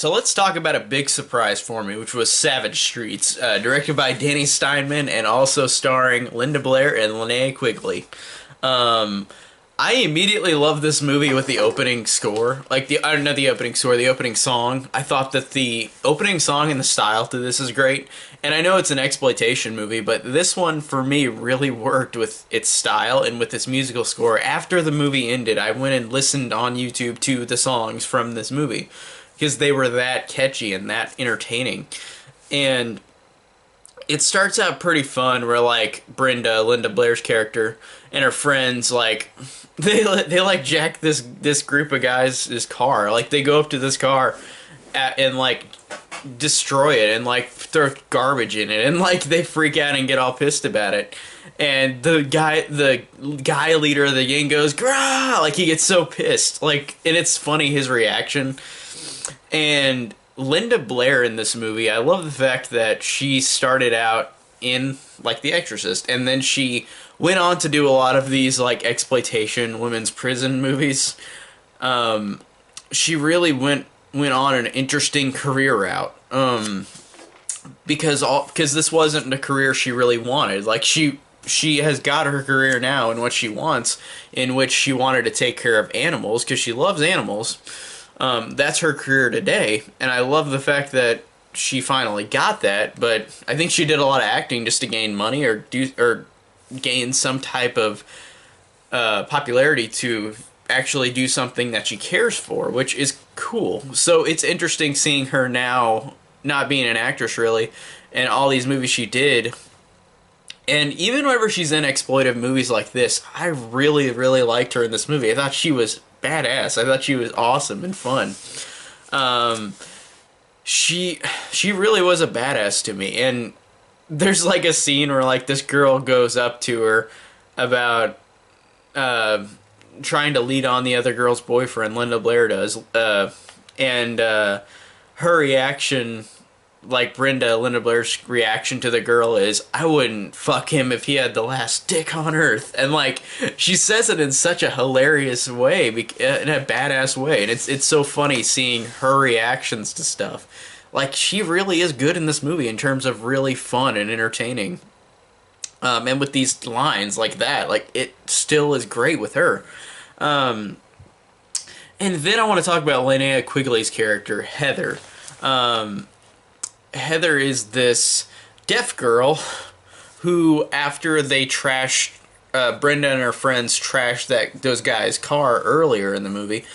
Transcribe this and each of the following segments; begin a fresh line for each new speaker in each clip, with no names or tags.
So let's talk about a big surprise for me, which was Savage Streets, directed by Danny Steinman and also starring Linda Blair and Linnea Quigley. Um, I immediately loved this movie with the opening score, like not the opening score, the opening song. I thought that the opening song and the style to this is great, and I know it's an exploitation movie, but this one for me really worked with its style and with its musical score. After the movie ended, I went and listened on YouTube to the songs from this movie because they were that catchy and that entertaining. And it starts out pretty fun where like Brenda, Linda Blair's character, and her friends like they like jack this group of guys this car. Like they go up to this car and like destroy it and like throw garbage in it and like they freak out and get all pissed about it. And the guy leader of the gang goes, "Grah!" Like he gets so pissed. Like, and it's funny his reaction. And Linda Blair in this movie, I love the fact that she started out in like The Exorcist, and then she went on to do a lot of these like exploitation women's prison movies. She really went on an interesting career route. Because this wasn't the career she really wanted. Like she has got her career now in what she wants, in which she wanted to take care of animals because she loves animals. That's her career today, and I love the fact that she finally got that. But I think she did a lot of acting just to gain money or gain some type of popularity to actually do something that she cares for, which is cool. So it's interesting seeing her now not being an actress really, and all these movies she did. And even whenever she's in exploitive movies like this, I really, really liked her in this movie. I thought she was badass. I thought she was awesome and fun. She really was a badass to me. And there's like a scene where like this girl goes up to her about trying to lead on the other girl's boyfriend. Linda Blair does, and her reaction, like Linda Blair's reaction to the girl is, "I wouldn't fuck him if he had the last dick on earth." And like she says it in such a hilarious way, in a badass way, and it's so funny seeing her reactions to stuff. Like she really is good in this movie in terms of really fun and entertaining. And with these lines like that, like it still is great with her. And then I want to talk about Linnea Quigley's character, Heather. Heather is this deaf girl who, after they trash, Brenda and her friends trash those guys' car earlier in the movie,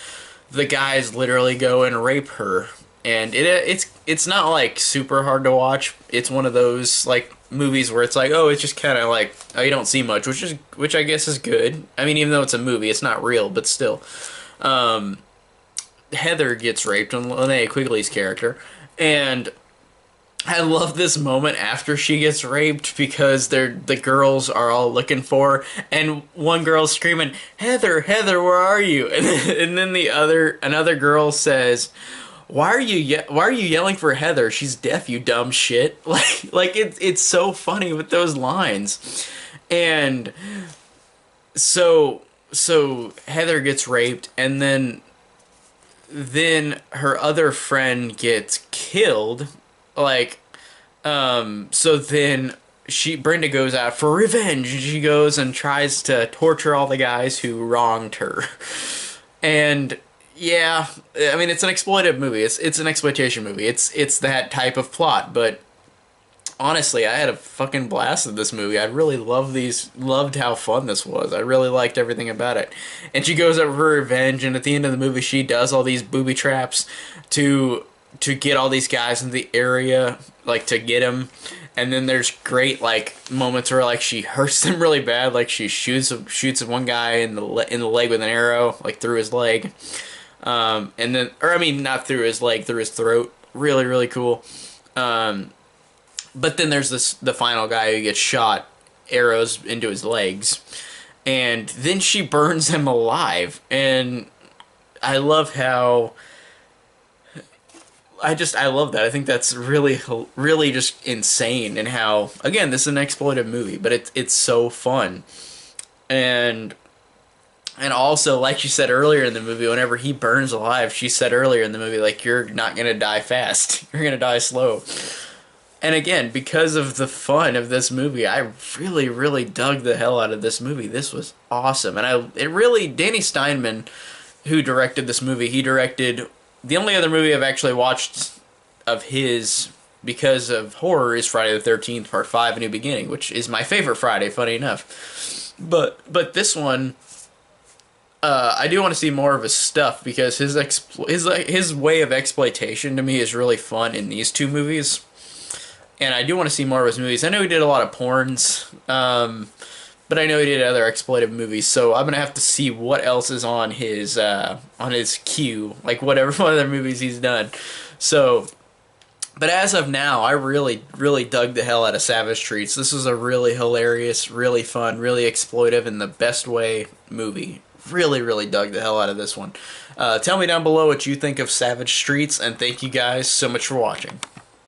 the guys literally go and rape her. And it's not like super hard to watch. It's one of those like movies where it's like, oh, it's just kind of like, oh, you don't see much, which I guess is good. I mean, even though it's a movie, it's not real, but still. Heather gets raped on Linnea Quigley's character, and I love this moment after she gets raped because the girls are all looking for her, and one girl's screaming, "Heather, Heather, where are you?" And then another girl says, why are you yelling for Heather? She's deaf, you dumb shit." Like it's so funny with those lines. And so Heather gets raped, and then her other friend gets killed. Like, so then Brenda goes out for revenge, and she goes and tries to torture all the guys who wronged her. And yeah, I mean, it's an exploitive movie. It's an exploitation movie. It's that type of plot, but honestly, I had a fucking blast with this movie. I really loved how fun this was. I really liked everything about it. And she goes up for revenge, and at the end of the movie, she does all these booby traps to get all these guys in the area, like to get them. And then there's great like moments where like she hurts them really bad, like she shoots one guy in the leg with an arrow, like through his leg. And then, or I mean, not through his leg, through his throat. Really, really cool. But then there's the final guy who gets shot, arrows into his legs, and then she burns him alive. And I love how, I love that. I think that's really, really just insane. And how, again, this is an exploitive movie, but it's so fun. And And also, like you said earlier in the movie, whenever he burns alive, she said earlier in the movie, like, you're not gonna die fast. You're gonna die slow. And again, because of the fun of this movie, I really, really dug the hell out of this movie. This was awesome. And it really, Danny Steinman, who directed this movie, he directed, the only other movie I've actually watched of his because of horror is Friday the 13th, Part 5, A New Beginning, which is my favorite Friday, funny enough. But this one, I do want to see more of his stuff because his way of exploitation to me is really fun in these two movies, and I do want to see more of his movies. I know he did a lot of porns, but I know he did other exploitive movies, so I'm gonna have to see what else is on his queue, like whatever one of the movies he's done. So, but as of now, I really, really dug the hell out of Savage Streets. This was a really hilarious, really fun, really exploitive in the best way movie. Really, really dug the hell out of this one. Tell me down below what you think of Savage Streets, and thank you guys so much for watching.